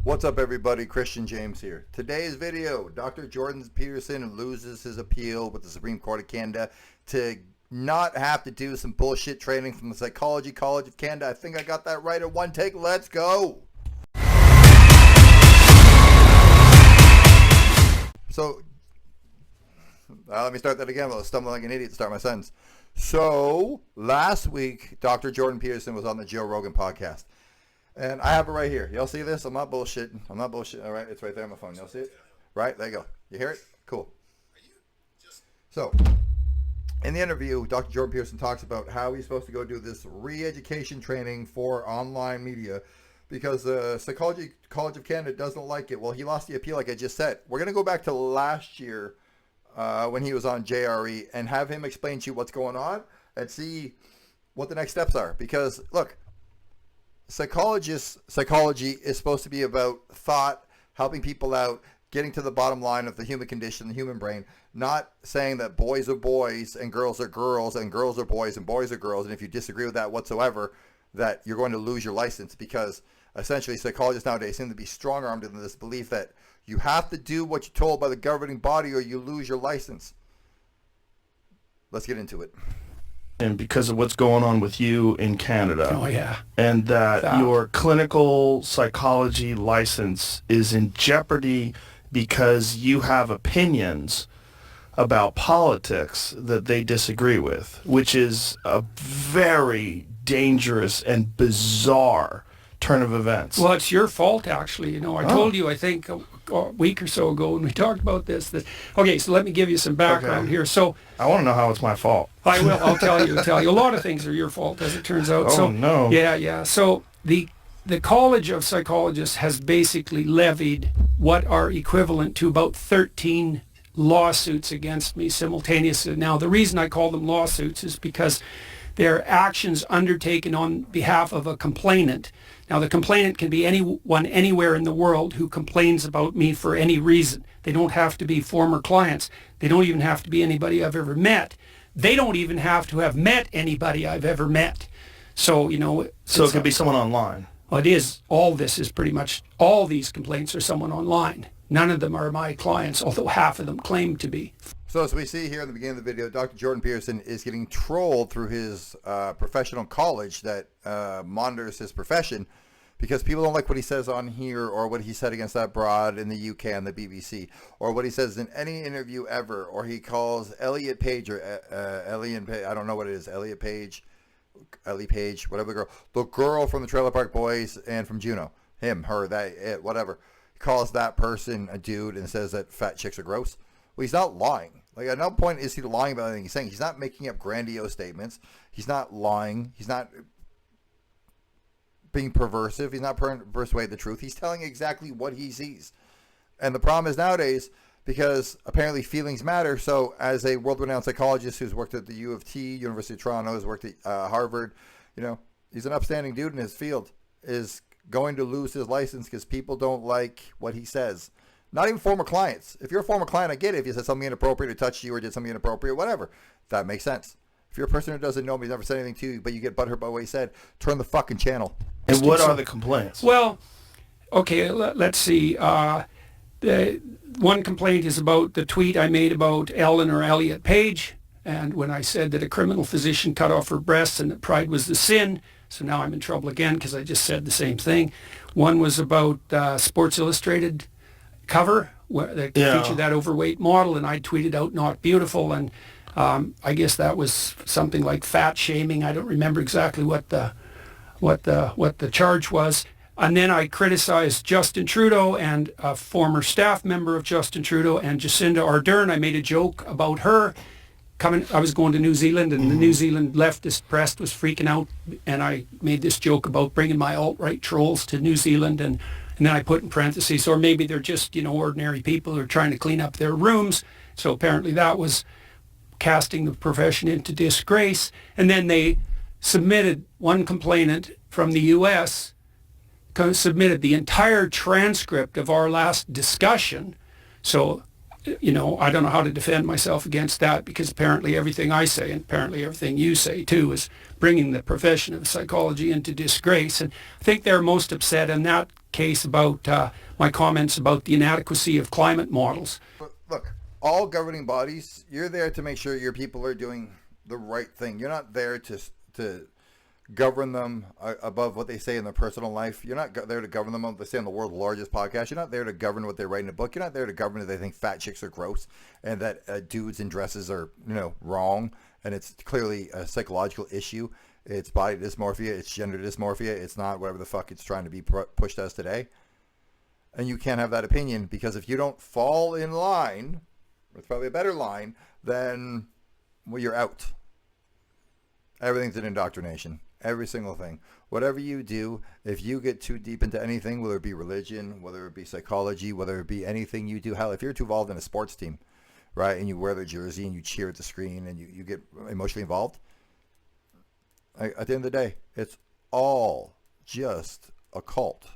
What's up, everybody? Christian James here. Today's video, Dr. Jordan Peterson loses his appeal with the Supreme Court of Canada to not have to do some bullshit training from the Psychology College of Canada. I think I got that right in one take. Let's go. So, let me start that again. I was stumbling like an idiot to start my sentence. So, last week, Dr. Jordan Peterson was on the Joe Rogan podcast. And I have it right here. Y'all see this? I'm not bullshitting. All right, it's right there on my phone. Y'all see it? Right? There you go. You hear it? Cool. So, in the interview, Dr. Jordan Peterson talks about how he's supposed to go do this re-education training for online media because the Psychology College of Canada doesn't like it. Well, he lost the appeal, like I just said. We're going to go back to last year when he was on JRE and have him explain to you what's going on and see what the next steps are. Because, look, psychology is supposed to be about thought, helping people out, getting to the bottom line of the human condition, the human brain, not saying that boys are boys and girls are girls and girls are boys and boys are girls. And if you disagree with that whatsoever, that you're going to lose your license, because essentially psychologists nowadays seem to be strong-armed in this belief that you have to do what you're told by the governing body or you lose your license. Let's get into it. And because of what's going on with you in Canada. Oh, yeah. And that your clinical psychology license is in jeopardy because you have opinions about politics that they disagree with, which is a very dangerous and bizarre turn of events. Well, it's your fault, actually. You know, I told you, I think, a week or so ago when we talked about this. Okay, so let me give you some background here. So I want to know how it's my fault. I will. I'll tell you. A lot of things are your fault, as it turns out. Oh, no. Yeah. So the College of Psychologists has basically levied what are equivalent to about 13 lawsuits against me simultaneously. Now, the reason I call them lawsuits is because they're actions undertaken on behalf of a complainant. Now, the complainant can be anyone anywhere in the world who complains about me for any reason. They don't have to be former clients. They don't even have to be anybody I've ever met. They don't even have to have met anybody I've ever met. So, you know... So it could be someone online. Well, it is. All this is pretty much... All these complaints are someone online. None of them are my clients, although half of them claim to be. So as we see here in the beginning of the video, Dr. Jordan Peterson is getting trolled through his professional college that monitors his profession because people don't like what he says on here or what he said against that broad in the UK on the BBC or what he says in any interview ever, or he calls Elliot Page or Elliot Page, I don't know what it is, Ellie Page, whatever the girl from the Trailer Park Boys and from Juno, him, her, that, it, whatever. He calls that person a dude and says that fat chicks are gross. Well, he's not lying. Like, at no point is he lying about anything he's saying. He's not making up grandiose statements. He's not lying. He's not being perversive. He's not persuading the truth. He's telling exactly what he sees. And the problem is nowadays, because apparently feelings matter, so as a world-renowned psychologist who's worked at the U of T, University of Toronto, has worked at Harvard, you know, he's an upstanding dude in his field, is going to lose his license because people don't like what he says. Not even former clients. If you're a former client, I get it. If you said something inappropriate or touched you or did something inappropriate, whatever. That makes sense. If you're a person who doesn't know me, never said anything to you, but you get butthurt by what he said, turn the fucking channel. And what are the complaints? Well, okay, let's see. The one complaint is about the tweet I made about Ellen or Elliot Page, and when I said that a criminal physician cut off her breasts and that pride was the sin. So now I'm in trouble again because I just said the same thing. One was about Sports Illustrated cover where they featured that overweight model, and I tweeted out "not beautiful," and I guess that was something like fat shaming. I don't remember exactly what the charge was. And then I criticized Justin Trudeau and a former staff member of Justin Trudeau and Jacinda Ardern. I made a joke about her. I was going to New Zealand, and the New Zealand leftist press was freaking out, and I made this joke about bringing my alt-right trolls to New Zealand, and then I put in parentheses, or maybe they're just, you know, ordinary people who are trying to clean up their rooms. So apparently that was casting the profession into disgrace. And then they submitted, one complainant from the U.S. submitted the entire transcript of our last discussion. So, you know, I don't know how to defend myself against that, because apparently everything I say, and apparently everything you say too, is bringing the profession of psychology into disgrace. And I think they're most upset in that case about my comments about the inadequacy of climate models. Look, all governing bodies, you're there to make sure your people are doing the right thing. You're not there to govern them above what they say in their personal life. You're not there to govern them on, they say, on the world's largest podcast. You're not there to govern what they write in a book. You're not there to govern if they think fat chicks are gross and that dudes in dresses are, wrong. And it's clearly a psychological issue. It's body dysmorphia. It's gender dysmorphia. It's not whatever the fuck it's trying to be pushed as today. And you can't have that opinion, because if you don't fall in line, it's probably a better line, then, well, you're out. Everything's an indoctrination. Every single thing. Whatever you do, if you get too deep into anything, whether it be religion, whether it be psychology, whether it be anything you do, hell, if you're too involved in a sports team, right, and you wear the jersey and you cheer at the screen and you get emotionally involved, at the end of the day, it's all just a cult.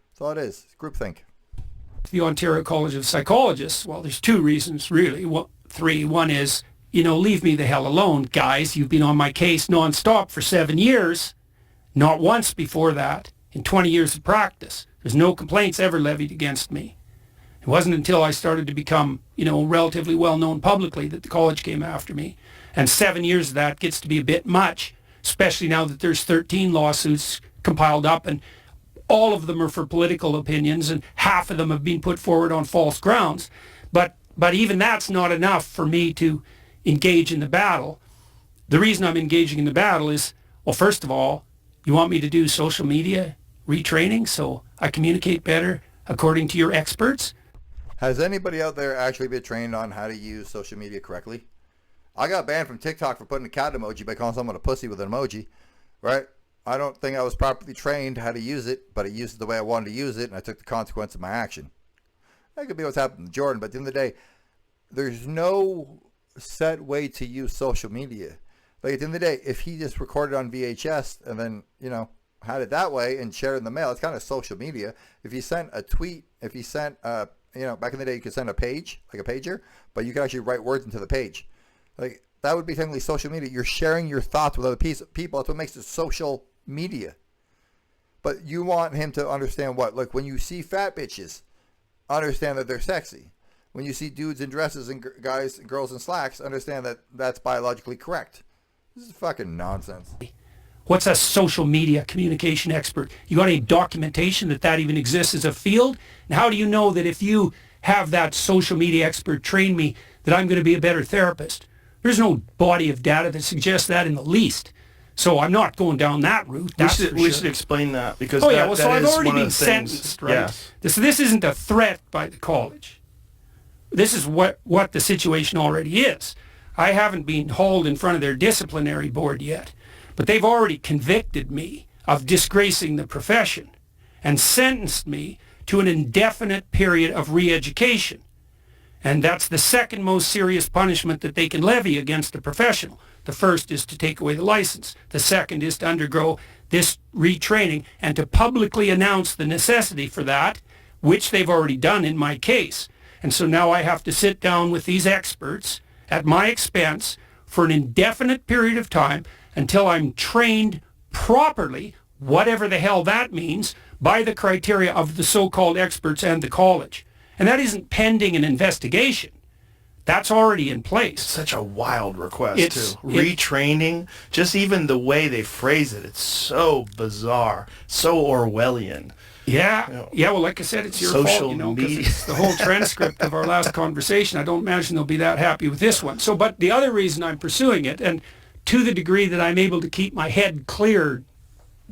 That's all it is. It's groupthink. The Ontario College of Psychologists, well, there's two reasons, really. Well, three. One is, leave me the hell alone, guys. You've been on my case nonstop for 7 years. Not once before that in 20 years of practice. There's no complaints ever levied against me. It wasn't until I started to become, relatively well-known publicly that the college came after me. And 7 years of that gets to be a bit much, especially now that there's 13 lawsuits compiled up, and all of them are for political opinions, and half of them have been put forward on false grounds. But even that's not enough for me to engage in the battle. The reason I'm engaging in the battle is, well, first of all, you want me to do social media retraining so I communicate better according to your experts? Has anybody out there actually been trained on how to use social media correctly? I got banned from TikTok for putting a cat emoji by calling someone a pussy with an emoji, right? I don't think I was properly trained how to use it, but I used it the way I wanted to use it, and I took the consequence of my action. That could be what's happened to Jordan, but at the end of the day, there's no set way to use social media. Like, at the end of the day, if he just recorded on VHS and then, had it that way and shared it in the mail, it's kind of social media. If he sent a tweet, if he sent, back in the day, you could send a page, like a pager, but you could actually write words into the page. Like, that would be technically social media. You're sharing your thoughts with other people. That's what makes it social media. But you want him to understand what? Look, when you see fat bitches, understand that they're sexy. When you see dudes in dresses and guys and girls in slacks, understand that that's biologically correct. This is fucking nonsense. What's a social media communication expert? You got any documentation that even exists as a field? And how do you know that if you have that social media expert train me, that I'm going to be a better therapist? There's no body of data that suggests that in the least. So I'm not going down that route. We should explain that, because so that I've is already one of been the things. sentenced, right? Yes. This isn't a threat by the college. This is what the situation already is. I haven't been hauled in front of their disciplinary board yet, but they've already convicted me of disgracing the profession and sentenced me to an indefinite period of re-education. And that's the second most serious punishment that they can levy against a professional. The first is to take away the license. The second is to undergo this retraining and to publicly announce the necessity for that, which they've already done in my case. And so now I have to sit down with these experts at my expense for an indefinite period of time until I'm trained properly, whatever the hell that means, by the criteria of the so-called experts and the college. And that isn't pending an investigation. That's already in place. Such a wild request, too. Retraining, just even the way they phrase it, it's so bizarre, so Orwellian. Yeah, well, like I said, it's your social fault, media. 'cause it's the whole transcript of our last conversation. I don't imagine they'll be that happy with this one. So, but the other reason I'm pursuing it, and to the degree that I'm able to keep my head clear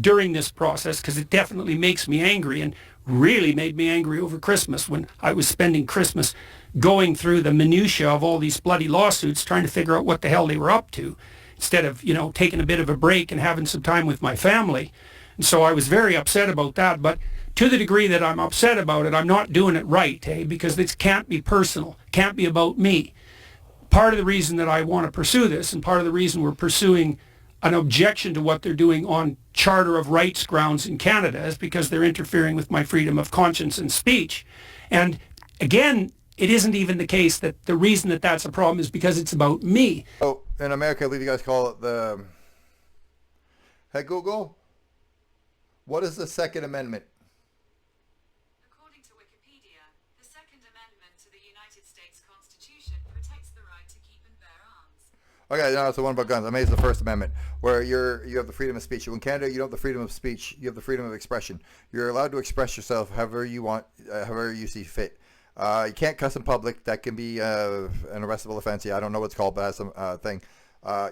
during this process, because it definitely makes me angry, and really made me angry over Christmas when I was spending Christmas going through the minutiae of all these bloody lawsuits, trying to figure out what the hell they were up to, instead of, taking a bit of a break and having some time with my family. And so I was very upset about that. But to the degree that I'm upset about it, I'm not doing it right, because this can't be personal, can't be about me. Part of the reason that I want to pursue this, and part of the reason we're pursuing an objection to what they're doing on Charter of Rights grounds in Canada, is because they're interfering with my freedom of conscience and speech. And again, it isn't even the case that the reason that that's a problem is because it's about me. Oh, in America, I believe you guys call it the... Hey, Google, what is the Second Amendment? Second Amendment to the United States Constitution protects the right to keep and bear arms. Okay, no, it's the one about guns. I mean, it's the First Amendment, where you have the freedom of speech. In Canada, you don't have the freedom of speech. You have the freedom of expression. You're allowed to express yourself however you want, however you see fit. You can't cuss in public. That can be an arrestable offense. Yeah, I don't know what it's called, but that's some thing.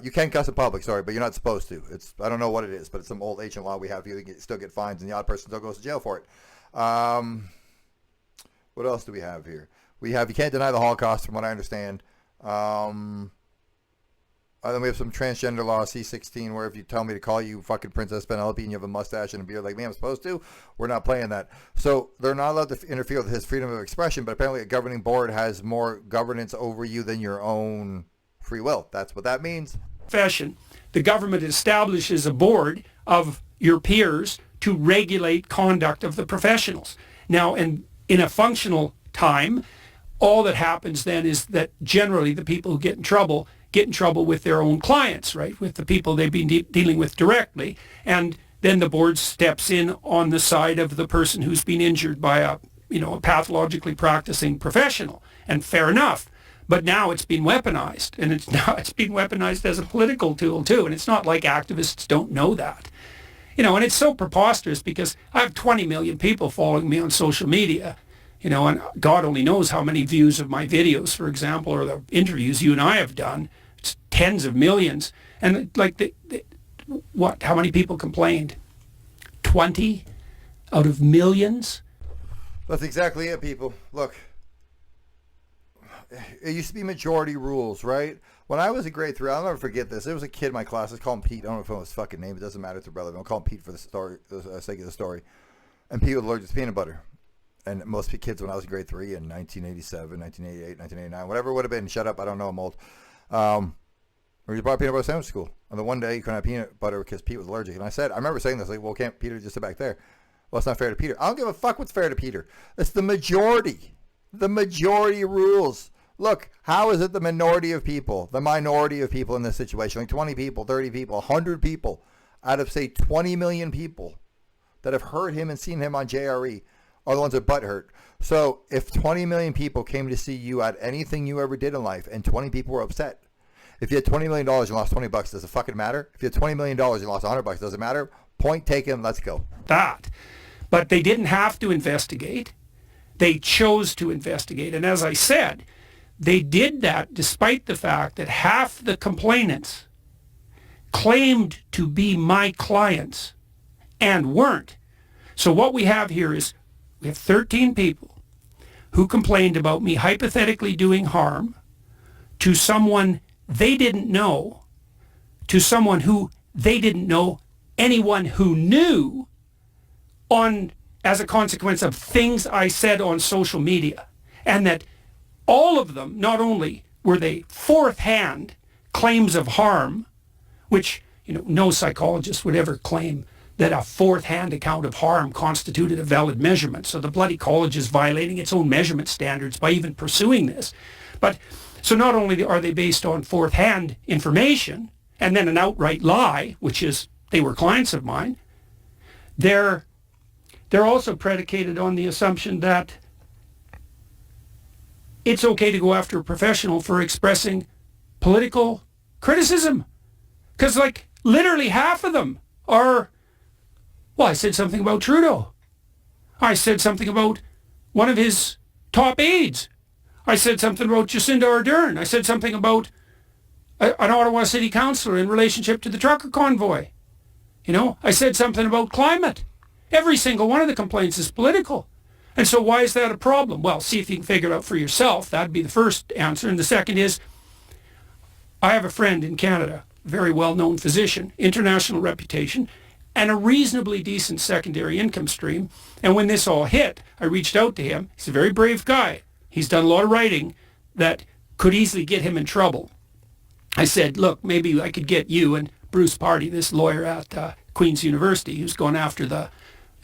You can cuss in public, sorry, but you're not supposed to. I don't know what it is, but it's some old ancient law we have. You still get fines, and the odd person still goes to jail for it. What else do we have here? You can't deny the Holocaust, from what I understand. Then we have some transgender law, C-16, where if you tell me to call you fucking Princess Penelope and you have a mustache and a beard like me, I'm supposed to. We're not playing that. So they're not allowed to interfere with his freedom of expression, but apparently a governing board has more governance over you than your own free will. That's what that means. Profession. The government establishes a board of your peers to regulate conduct of the professionals. Now, and in a functional time, all that happens then is that generally the people who get in trouble with their own clients, right, with the people they've been dealing with directly, and then the board steps in on the side of the person who's been injured by a pathologically practicing professional, and fair enough. But now it's been weaponized, and it's been weaponized as a political tool too, and it's not like activists don't know that. And it's so preposterous because I have 20 million people following me on social media, and God only knows how many views of my videos, for example, or the interviews you and I have done. It's tens of millions. And how many people complained? 20 out of millions? That's exactly it, people. Look, it used to be majority rules, right? When I was in grade 3, I'll never forget this. There was a kid in my class. Let's call him Pete. I don't know if it was his fucking name. It doesn't matter. It's irrelevant. I'll call him Pete for the sake of the story. And Pete was allergic to peanut butter. And most kids when I was in grade 3 in 1987, 1988, 1989, whatever it would have been, shut up, I don't know, I'm old. We brought peanut butter sandwich to school. And the one day you couldn't have peanut butter because Pete was allergic. And I remember saying this, well, can't Peter just sit back there? Well, it's not fair to Peter. I don't give a fuck what's fair to Peter. It's the majority. The majority rules. Look, how is it the minority of people, the minority of people in this situation, like 20 people, 30 people, 100 people out of, say, 20 million people that have heard him and seen him on JRE are the ones that butt hurt. So if 20 million people came to see you at anything you ever did in life and 20 people were upset, if you had $20 million and lost $20, does it fucking matter? If you had $20 million and lost $100, does it matter? Point taken, let's go. But they didn't have to investigate. They chose to investigate. And as I said, they did that despite the fact that half the complainants claimed to be my clients and weren't. So what we have here is we have 13 people who complained about me hypothetically doing harm to someone they didn't know, to someone who they didn't know, anyone who knew, as a consequence of things I said on social media. And that all of them, not only were they fourth-hand claims of harm, which no psychologist would ever claim that a fourth-hand account of harm constituted a valid measurement. So the bloody college is violating its own measurement standards by even pursuing this. But so not only are they based on fourth-hand information and then an outright lie, which is they were clients of mine, they're also predicated on the assumption that it's okay to go after a professional for expressing political criticism. Because literally half of them are, well, I said something about Trudeau. I said something about one of his top aides. I said something about Jacinda Ardern. I said something about an Ottawa city councillor in relationship to the trucker convoy. I said something about climate. Every single one of the complaints is political. And so why is that a problem? Well, see if you can figure it out for yourself. That'd be the first answer. And the second is, I have a friend in Canada, very well-known physician, international reputation, and a reasonably decent secondary income stream. And when this all hit, I reached out to him. He's a very brave guy. He's done a lot of writing that could easily get him in trouble. I said, look, maybe I could get you and Bruce Party, this lawyer at Queen's University, who's gone after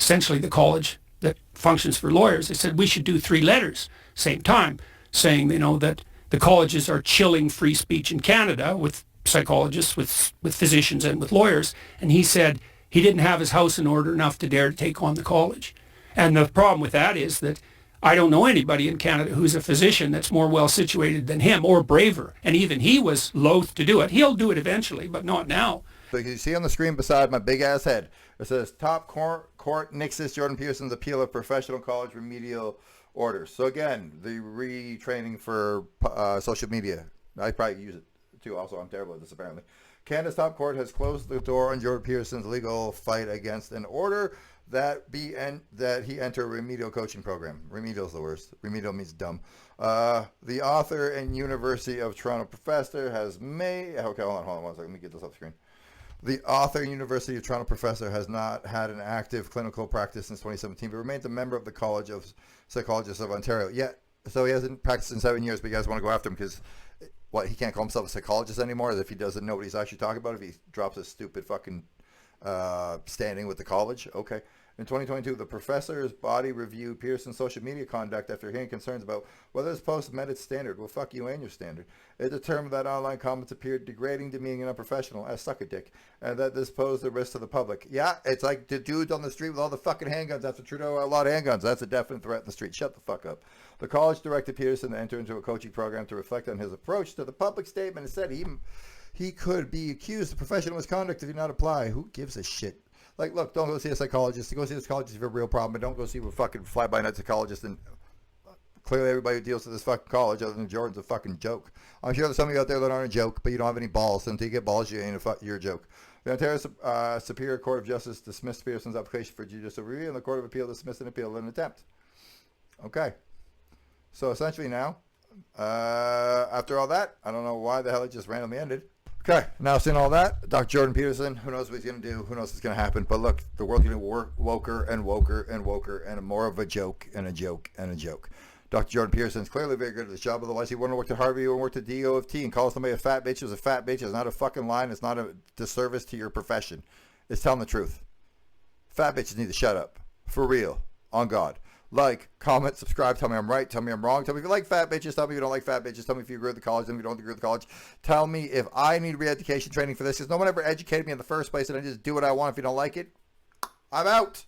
essentially the college that functions for lawyers. I said, we should do 3 letters, same time, saying, that the colleges are chilling free speech in Canada with psychologists, with physicians, and with lawyers. And he said he didn't have his house in order enough to dare to take on the college. And the problem with that is that I don't know anybody in Canada who's a physician that's more well situated than him or braver. And even he was loath to do it. He'll do it eventually, but not now. So you see on the screen beside my big ass head, it says top court nixes Jordan Peterson's appeal of professional college remedial orders. So again, the retraining for social media. I probably use it too. Also, I'm terrible at this apparently. Canada's top court has closed the door on Jordan Peterson's legal fight against an order that he enter a remedial coaching program. Remedial is the worst. Remedial means dumb. The author and University of Toronto professor has made... Okay, hold on 1 second. Let me get this off screen. The author and University of Toronto professor has not had an active clinical practice since 2017, but remains a member of the College of Psychologists of Ontario. Yeah, so he hasn't practiced in 7 years, but you guys want to go after him because... What, he can't call himself a psychologist anymore? As if he doesn't know what he's actually talking about if he drops his stupid fucking standing with the college? Okay. In 2022, the professor's body reviewed Peterson's social media conduct after hearing concerns about whether his post met its standard. Well, fuck you and your standard. It determined that online comments appeared degrading, demeaning, and unprofessional, as suck a dick, and that this posed a risk to the public. Yeah, it's like the dudes on the street with all the fucking handguns after Trudeau outlawed handguns. That's a definite threat in the street. Shut the fuck up. The college directed Peterson to enter into a coaching program to reflect on his approach to the public statement and said he could be accused of professional misconduct if he not apply. Who gives a shit? Like, look, don't go see a psychologist. Go see a psychologist if you have a real problem, but don't go see a fucking fly-by-night psychologist. And clearly everybody who deals with this fucking college, other than Jordan's, a fucking joke. I'm sure there's some of you out there that aren't a joke, but you don't have any balls. Until you get balls, you're a joke. The Ontario Superior Court of Justice dismissed Peterson's application for judicial review, and the Court of Appeal dismissed an appeal in an attempt. Okay. So essentially now, after all that, I don't know why the hell it just randomly ended. Okay, now seeing all that, Dr. Jordan Peterson, who knows what he's going to do, who knows what's going to happen, but look, the world's getting woker and woker and woker and more of a joke and a joke and a joke. Dr. Jordan Peterson is clearly very good at his job, otherwise he wouldn't have worked at Harvard, he wouldn't have worked at DO of T, and calling somebody a fat bitch is a fat bitch is not a fucking line, it's not a disservice to your profession. It's telling the truth. Fat bitches need to shut up. For real. On God. Like, comment, subscribe, tell me I'm right, tell me I'm wrong, tell me if you like fat bitches, tell me if you don't like fat bitches, tell me if you agree with the college, tell me if you don't agree with the college, tell me if I need re-education training for this, because no one ever educated me in the first place, and I just do what I want. If you don't like it, I'm out.